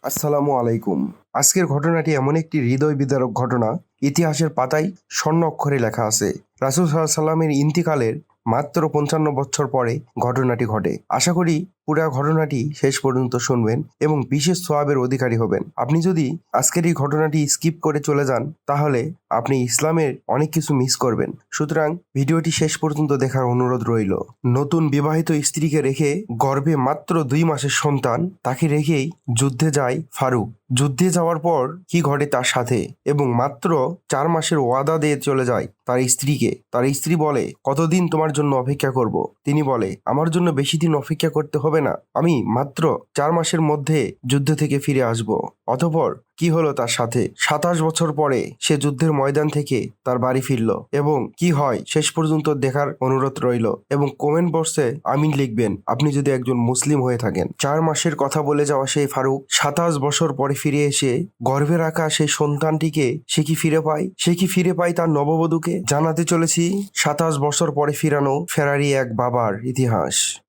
আসসালামু আলাইকুম। আজকের ঘটনাটি এমন একটি হৃদয় বিদারক ঘটনা, ইতিহাসের পাতায় স্বর্ণ অক্ষরে লেখা আছে। রাসূল সাল্লাল্লাহু আলাইহি সাল্লামের ইন্তিকালের মাত্র ৫৫ বছর পরে ঘটনাটি ঘটে। আশা করি পুরা ঘটনাটি শেষ পর্যন্ত শুনবেন এবং বিশেষ সওয়াবের অধিকারী হবেন। আপনি যদি আজকের এই ঘটনাটি স্কিপ করে চলে যান, তাহলে আপনি ইসলামের অনেক কিছু মিস করবেন। সুতরাং ভিডিওটি শেষ পর্যন্ত দেখার অনুরোধ রইল। নতুন বিবাহিত স্ত্রীকে রেখে গর্ভে মাত্র ২ মাসের সন্তান, তাকে রেখেই যুদ্ধে যায় ফারুক। যুদ্ধে যাওয়ার পর কি ঘটে তার সাথে, এবং মাত্র ৪ মাসের ওয়াদা দিয়ে চলে যায় তার স্ত্রীকে। তার স্ত্রী বলে, কতদিন তোমার জন্য অপেক্ষা করব? তিনি বলে, আমার জন্য বেশি দিন অপেক্ষা করতে হবে না, আমি মাত্র ৪ মাসের মধ্যে যুদ্ধ থেকে ফিরে আসব। অতঃপর কি হলো তার সাথে? ২৭ বছর পরে সে যুদ্ধের ময়দান থেকে তার বাড়ি ফিরল, এবং কি হয় শেষ পর্যন্ত দেখার অনুরোধ রইল। এবং কমেন্ট বক্সে আমিন লিখবেন আপনি যদি একজন মুসলিম হয়ে থাকেন। ৪ মাসের কথা বলে যাওয়া সেই ফারুক ২৭ বছর পরে ফিরে এসে গর্ভে রাখা সেই সন্তানটিকে সে কি ফিরে পায় তার নববধূকে। জানাতে চলেছি ২৭ বছর পরে ফিরানো ফেরারি এক বাবার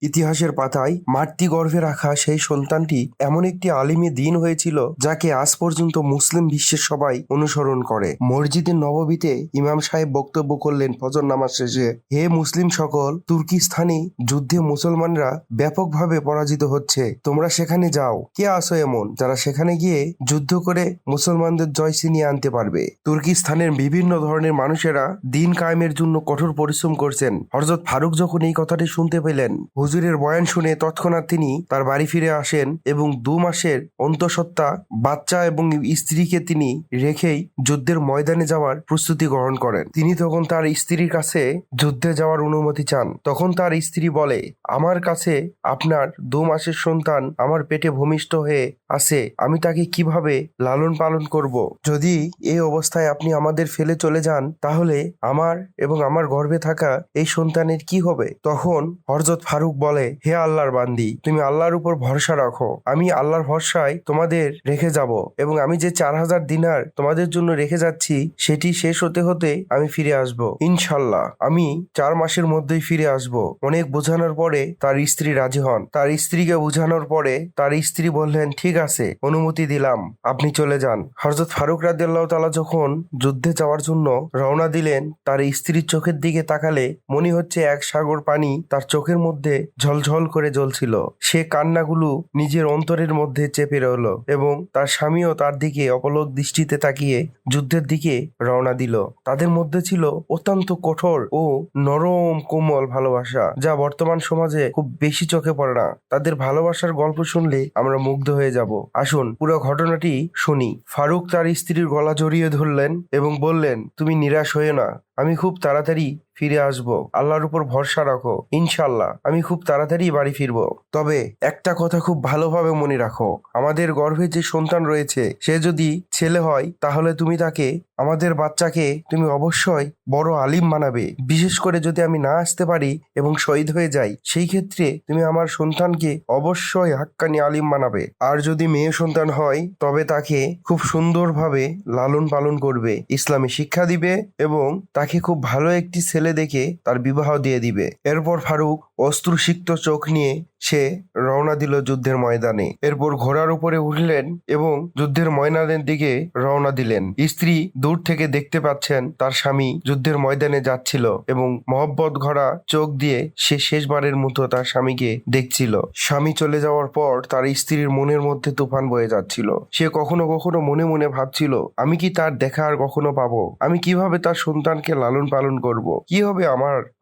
ইতিহাসের পাতায় মাতৃগর্ভে রাখা সেই সন্তানটি এমন একটি আলিমে দ্বীন হয়েছিল, যাকে আজ পর্যন্ত মুসলিম বিশ্বের সবাই অনুসরণ করে। মসজিদে নববীতে ইমাম সাহেব বক্তব্য করলেন ফজর নামাজ শেষে, হে মুসলিম সকল, তুর্কিস্তানে যুদ্ধে মুসলমানরা ব্যাপকভাবে পরাজিত হচ্ছে, তোমরা সেখানে যাও। কে আসো এমন যারা সেখানে গিয়ে যুদ্ধ করে মুসলমানদের জয় ছিনিয়ে আনতে পারবে? তুর্কিস্তানের বিভিন্ন ধরনের মানুষেরা দিন কায়েমের জন্য কঠোর পরিশ্রম করছেন। হযরত ফারুক যখন এই কথাটি শুনতে পেলেন, হুজুরের বয়ান শুনে তৎক্ষণাৎ তিনি তার বাড়ি ফিরে আসেন এবং ২ মাসের অন্তঃসত্ত্বা বাচ্চা এবং স্ত্রীকে তিনি রেখেই যুদ্ধের ময়দানে যাওয়ার প্রস্তুতি গ্রহণ করেন। তিনি তখন তার স্ত্রীর কাছে যুদ্ধে যাওয়ার অনুমতি চান। তখন তার স্ত্রী বলে, আমার কাছে আপনার ২ মাসের সন্তান আমার পেটে ভূমিষ্ঠ হয়ে আছে, আমি তাকে কিভাবে লালন পালন করব? যদি এই অবস্থায় আপনি আমাদের ফেলে চলে যান, তাহলে আমার এবং আমার গর্ভে থাকা এই সন্তানের কি হবে? তখন হযরত ফারুক বলে, হে আল্লাহর বান্দি, তুমি আল্লাহর উপর ভরসা রাখো, আমি আল্লাহর ভরসায় তোমাদের রেখে যাব, এবং আমি যে ৪,০০০ দিনার তোমাদের জন্য রেখে যাচ্ছি সেটি শেষ হতে হতে আমি ফিরে আসব ইনশাল্লাহ। আমি ৪ মাসের মধ্যেই ফিরে আসব। অনেক বোঝানোর পরে তার স্ত্রী রাজি হন। তার স্ত্রীকে বোঝানোর পরে তার স্ত্রী বললেন, ঠিক আছে, অনুমতি দিলাম, আপনি চলে যান। হযরত ফারুক রাদিয়াল্লাহু তাআলা যখন যুদ্ধে যাওয়ার জন্য রওনা দিলেন, তার স্ত্রীর চোখের দিকে তাকালে মনে হচ্ছে এক সাগর পানি তার চোখের মধ্যে ঝলঝল করে জ্বলছিল। সে কান্নাগুলো নিজের অন্তরের মধ্যে চেপে রইল, এবং তার স্বামীও তার দিকে অপলক দৃষ্টিতে তাকিয়ে যুদ্ধের দিকে রওনা দিল। তাদের মধ্যে ছিল অত্যন্ত কঠোর ও নরম কোমল ভালোবাসা, যা বর্তমান সমাজে খুব বেশি চোখে পড়ে না। তাদের ভালোবাসার গল্প শুনলে আমরা মুগ্ধ হয়ে যাব। আসুন পুরো ঘটনাটি শুনি। ফারুক তার স্ত্রীর গলা জড়িয়ে ধরলেন এবং বললেন, তুমি নিরাশ হয়ে না, আমি খুব তাড়াতাড়ি ফিরে আসব, আল্লাহর উপর ভরসা রাখো, ইনশাল্লাহ আমি খুব তাড়াতাড়ি বাড়ি ফিরবো। তবে একটা কথা খুব ভালোভাবে মনে রাখো, আমাদের গর্ভে যে সন্তান রয়েছে সে যদি ছেলে হয়, তাহলে তুমি তাকে, আমাদের বাচ্চাকে তুমি অবশ্যই বড় আলিম বানাবে। বিশেষ করে যদি আমি না আসতে পারি এবং শহীদ হয়ে যাই, সেই ক্ষেত্রে তুমি আমার সন্তানকে অবশ্যই হাক্কানি আলিম বানাবে। আর যদি মেয়ে সন্তান হয়, তবে তাকে খুব সুন্দরভাবে লালন পালন করবে, ইসলামী শিক্ষা দিবে, এবং তাকে খুব ভালো একটি ছেলে দেখে তার বিবাহ দিয়ে দিবে। এরপর ফারুক অশ্রুসিক্ত চোখ নিয়ে সে রওনা দিল যুদ্ধের ময়দানে। এরপর ঘোড়ার উপরে উঠলেন এবং যুদ্ধের ময়দানের দিকে রওনা দিলেন। স্ত্রী দূর থেকে দেখতে পাচ্ছেন তার স্বামী যুদ্ধের ময়দানে যাচ্ছিল, এবং মহব্বত ভরা চোখ দিয়ে সে শেষবারের মতো তার স্বামীকে দেখছিল। স্বামী চলে যাওয়ার পর তার স্ত্রীর মনের মধ্যে তুফান বয়ে যাচ্ছিল। সে কখনো কখনো মনে মনে ভাবছিল, আমি কি তার দেখা আর কখনো পাবো? আমি কিভাবে তার সন্তানকে লালন পালন করব? কি হবে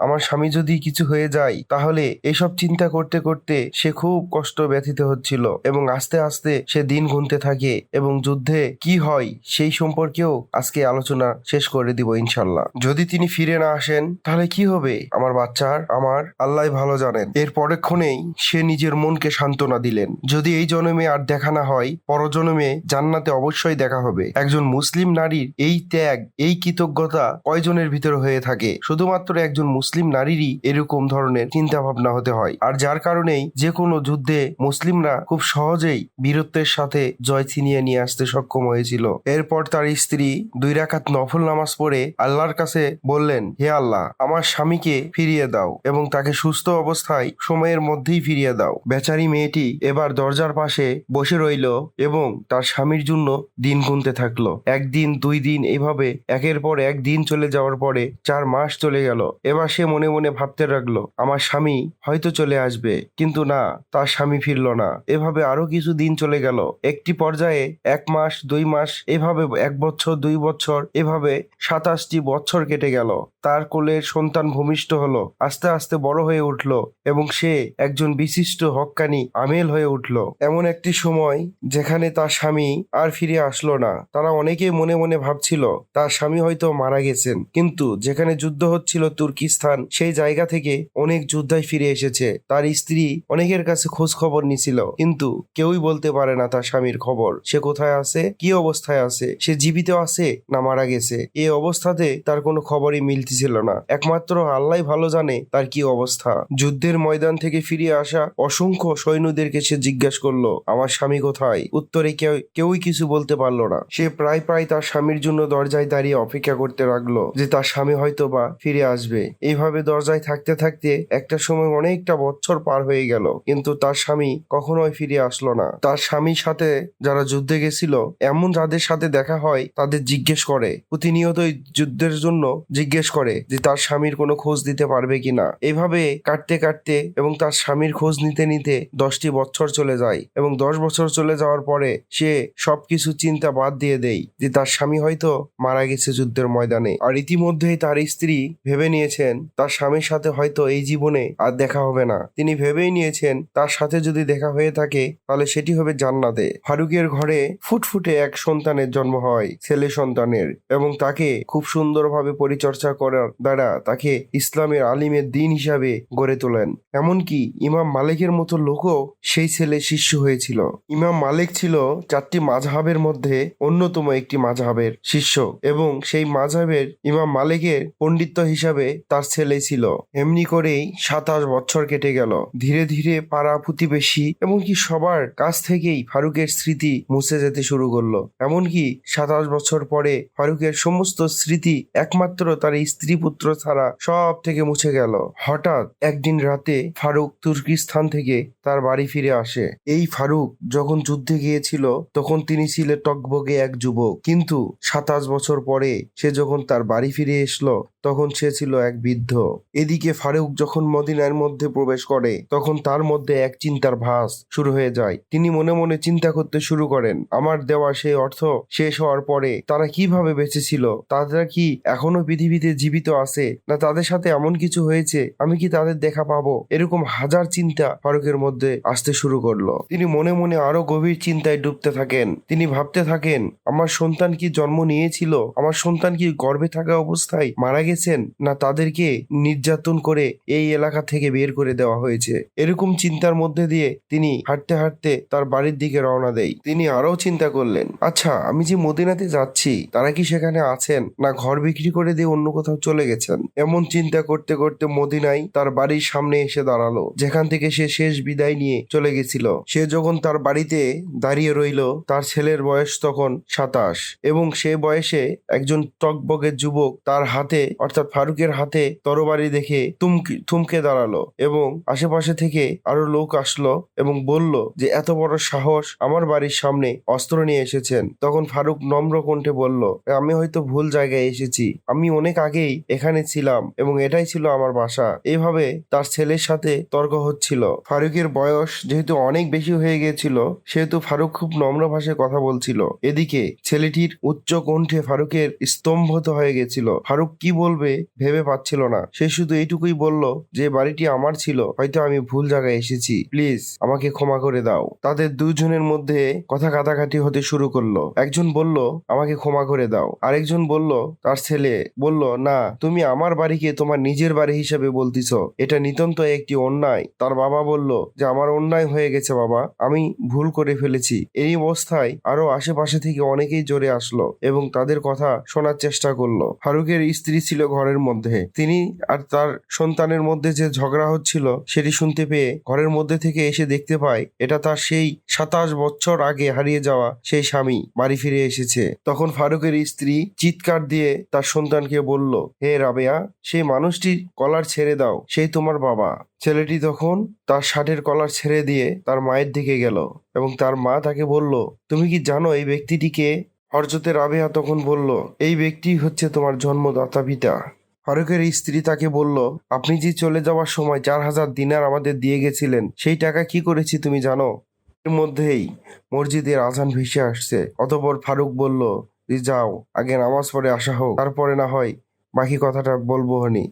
আমার স্বামী যদি কিছু হয়ে যায়? তাহলে এসব চিন্তা করতে করতে সে খুব কষ্ট ব্যথিত হচ্ছিল, এবং আস্তে আস্তে সে দিন গুনতে থাকে, এবং যুদ্ধে কি হয় সেই সম্পর্কেও আজকে আলোচনা শেষ করে দিব ইনশাল্লাহ। যদি তিনি ফিরে না আসেন, তাহলে কি হবে আমার বাচ্চার? আমার আল্লাহ ভালো জানেন। এর পরক্ষণেই সে নিজের মনকে সান্ত্বনা দিলেন, যদি এই জন্মে আর দেখা না হয়, পরজন্মে জান্নাতে অবশ্যই দেখা হবে। একজন মুসলিম নারীর এই ত্যাগ, এই কৃতজ্ঞতা কয়জনের ভিতরে হয়ে থাকে? শুধুমাত্র একজন মুসলিম নারীরই এরকম ধরনের চিন্তা চিন্তা ভাবনা হতে হয়। আর যার কারণেই যে কোনো যুদ্ধে মুসলিমরা খুব সহজেই বীরত্বের সাথে জয় ছিনিয়ে নিয়ে আসতে সক্ষম হয়েছিল। এরপর তার স্ত্রী 2 রাকাত নফল নামাজ পড়ে আল্লাহর কাছে বললেন, হে আল্লাহ, আমার স্বামীকে ফিরিয়ে দাও এবং তাকে সুস্থ অবস্থায় সময়ের মধ্যেই ফিরিয়ে দাও। বেচারি মেয়েটি এবার দরজার পাশে বসে রইল এবং তার স্বামীর জন্য দিন গুনতে থাকলো। 1 দিন 2 দিন এভাবে একের পর এক দিন চলে যাওয়ার পরে 4 মাস চলে গেল। এবার সে মনে মনে ভাবতে লাগলো, আমার স্বামী হয়তো চলে আসবে, কিন্তু না, তার স্বামী ফিরল না। এভাবে আরো কিছু দিন চলে গেল। একটি পর্যায়ে 1 মাস 2 মাস এভাবে 1 বছর 2 বছর এভাবে 27টি বছর কেটে গেল। তার কোলের সন্তান ভূমিষ্ঠ হলো, আস্তে আস্তে বড় হয়ে উঠল এবং সে একজন বিশিষ্ট হক্কানি আমেল হয়ে উঠল। এমন একটি সময় যেখানে তার স্বামী আর ফিরে আসলো না। তারা অনেকেই মনে মনে ভাবছিল তার স্বামী হয়তো মারা গেছেন, কিন্তু যেখানে যুদ্ধ হচ্ছিল তুর্কিস্তান, সেই জায়গা থেকে অনেক যোদ্ধাই ফিরে এসেছে। তার স্ত্রী অনেকের কাছে খোঁজ খবর নিছিল, কিন্তু কেউই বলতে পারে না তার স্বামীর খবর। সে কোথায় আছে, কি অবস্থায় আছে, সে জীবিত আছে না মারা গেছে। এই অবস্থাতে তার কোনো খবরই মিলতেছিল না। একমাত্র আল্লাহই ভালো জানে তার কি অবস্থা। যুদ্ধের ময়দান থেকে ফিরে আসা অসংখ্য সৈন্যদেরকে সে জিজ্ঞাসা করলো, আমার স্বামী কোথায়? উত্তরে কেউই কিছু বলতে পারলো না। সে প্রায় তার স্বামীর জন্য দরজায় দাঁড়িয়ে অপেক্ষা করতে লাগলো যে তার স্বামী হয়তো বা ফিরে আসবে। এইভাবে দরজায় থাকতে থাকতে একটা সময় অনেকটা বছর পার হয়ে গেল, কিন্তু তার স্বামী কখনোই ফিরে আসলো না। তার স্বামীর সাথে যারা যুদ্ধে গেছিল, এমন যাদের সাথে দেখা হয় তাদের জিজ্ঞেস করে, প্রতিনিয়তই যুদ্ধের জন্য জিজ্ঞেস করে যে তার স্বামীর কোনো খোঁজ দিতে পারবে কিনা। এইভাবে কাটতে কাটতে এবং তার স্বামীর খোঁজ নিতে নিতে 10টি বছর চলে যায় এবং 10 বছর চলে যাওয়ার পরে সে সবকিছু চিন্তা বাদ দিয়ে দেয় যে তার স্বামী হয়তো মারা গেছে যুদ্ধের ময়দানে। আর ইতিমধ্যেই তার স্ত্রী ভেবে নিয়েছেন তার স্বামীর সাথে হয়তো এই জীবনে আর দেখা হবে না। তিনি ভেবেই নিয়েছেন তার সাথে যদি দেখা হয়ে থাকে তাহলে সেটি হবে জান্নাতে। ফারুকের ঘরে ফুটফুটে এক সন্তানের জন্ম হয়, ছেলে সন্তানের, এবং তাকে খুব সুন্দরভাবে পরিচর্যা করার দ্বারা তাকে ইসলামের আলিমের দিন হিসাবে গড়ে তোলেন। এমনকি ইমাম মালিকের মতো লোকও সেই ছেলে শিষ্য হয়েছিল। ইমাম মালিক ছিল 4টি মাযহাবের মধ্যে অন্যতম একটি মাযহাবের শিষ্য এবং সেই মাযহাবের ইমাম মালিকের পণ্ডিত্য হিসাবে তার ছেলে ছিল। এমনি করেই 27 বছর কেটে গেল। ধীরে ধীরে পাড়া প্রতিবেশী এমনকি সবার কাছ থেকেই ফারুকের স্মৃতি মুছে যেতে শুরু করলো। এমনকি 27 বছর পরে ফারুকের সমস্ত স্মৃতি একমাত্র তার স্ত্রী পুত্র ছাড়া সব থেকে মুছে গেল। হঠাৎ একদিন রাতে ফারুক তুর্কিস্তান থেকে তার বাড়ি ফিরে আসে। এই ফারুক যখন যুদ্ধে গিয়েছিল তখন তিনি ছিলেন টকবগে এক যুবক, কিন্তু 27 বছর পরে সে যখন তার বাড়ি ফিরে এসলো তখন সে ছিল এক বৃদ্ধ। এদিকে ফারুক যখন মদিনার মধ্যে প্রবেশ করে তখন তার মধ্যে এক চিন্তার ভাস শুরু হয়ে যায়। তিনি মনে মনে চিন্তা করতে শুরু করেন, আমার দেওয়া সেই অর্থ শেষ হওয়ার পরে তারা কিভাবে বেঁচে ছিল, তারা কি এখনো পৃথিবীতে জীবিত আছে, না তাদের সাথে এমন কিছু হয়েছে, আমি কি তাদের দেখা পাবো? এরকম হাজার চিন্তা ফারুকের মধ্যে আসতে শুরু করলো। তিনি মনে মনে আরো গভীর চিন্তায় ডুবতে থাকেন। তিনি ভাবতে থাকেন, আমার সন্তান কি জন্ম নিয়েছিল, আমার সন্তান কি গর্ভে থাকা অবস্থায় মারা গেছেন, না তাদেরকে নির্যাতন করে এই এলাকা থেকে বের করে দেওয়া হয়েছে। এরকম চিন্তার মধ্যে দিয়ে তিনি হাঁটতে হাঁটতে তার বাড়ির দিকে রওনা দেয়। তিনি আরো চিন্তা করলেন, আচ্ছা, আমি যে মদিনাতে যাচ্ছি তারা কি সেখানে আছেন, না ঘর বিক্রি করে দিয়ে অন্য কোথাও চলে গেছেন? এমন চিন্তা করতে করতে মদিনায় তার বাড়ির সামনে এসে দাঁড়ালো, যেখান থেকে সে শেষ বিদায় নিয়ে চলে গেছিল। সে যখন তার বাড়িতে দাঁড়িয়ে রইল, তার ছেলের বয়স তখন 27 এবং সে বয়সে একজন টকবগের যুবক তার হাতে অর্থাৎ ফারুকের হাতে তরবারি দেখে থমকে দাঁড়ালো এবং আশেপাশে থেকে আরো লোক আসলো এবং বলল যে এত বড় সাহস, আমার বাড়ির সামনে অস্ত্র নিয়ে এসেছেন। তখন ফারুক নম্র কণ্ঠে বলল, আমি হয়তো ভুল জায়গায় এসেছি, আমি অনেক আগেই এখানে ছিলাম এবং এটাই ছিল আমার বাসা। এইভাবে তার ছেলের সাথে তর্ক হচ্ছিল। ফারুকের বয়স যেহেতু অনেক বেশি হয়ে গিয়েছিল সেহেতু ফারুক খুব নম্র ভাষায় কথা বলছিল। এদিকে ছেলেটির উচ্চ কণ্ঠে ফারুকের স্তম্ভিত হয়ে গেছিল। ফারুক কি বলবে ভেবে পাচ্ছিল না। সে শুধু এইটুকুই বলল যে বাড়িটি আমার ছিল, হয়তো আমি ভুল জায়গায় এসেছি, প্লিজ আমাকে ক্ষমা করে দাও। তাদের দুজনের মধ্যে কথা কাটাকাটি হতে শুরু করলো। একজন বলল, আমাকে ক্ষমা করে দাও। আরেকজন বলল, তার ছেলে বলল, না, তুমি আমার বাড়িকে তোমার নিজের বাড়ি হিসেবে বলতিছ, এটা নিতান্ত একটি অন্যায়। তার বাবা বলল যে আমার অন্যায় হয়ে গেছে বাবা, আমি ভুল করে ফেলেছি। এই অবস্থায় আরো আশেপাশে থেকে অনেকেই জোরে আসলো এবং তাদের কথা শোনার চেষ্টা করলো। ফারুকের স্ত্রী ছিল ছিল ঘরের মধ্যে। তিনি আর তার সন্তানের মধ্যে যে ঝগড়া হচ্ছিল সেটি শুনতে পেয়ে ঘরের মধ্যে থেকে এসে দেখতে পায় এটা তার সেই 27 বছর আগে হারিয়ে যাওয়া সেই স্বামী বাড়ি ফিরে এসেছে। তখন ফারুকের স্ত্রী চিৎকার দিয়ে তার সন্তানকে বলল, হে রাবেয়া, সেই মানুষটির কলার ছেড়ে দাও, সেই তোমার বাবা। ছেলেটি তখন তার শার্টের কলার ছেড়ে দিয়ে তার মায়ের দিকে গেল এবং তার মা তাকে বলল, তুমি কি জানো এই ব্যক্তিটিকে? হযরতে রাবেয়া তখন বলল, এই ব্যক্তি হচ্ছে তোমার জন্মদাতা পিতা। ফারুকের স্ত্রী তাকে বলল, আপনি যে চলে যাওয়ার সময় 4000 দিনার আমাদের দিয়ে গেছিলেন, সেই টাকা কি করেছি তুমি জানো? এর মধ্যেই মসজিদের আজান ভেসে আসছে। অতঃপর ফারুক বলল, যে যাও, আগে নামাজ পড়ে আসা হোক, তারপরে না হয় বাকি কথাটা বলবো হনি।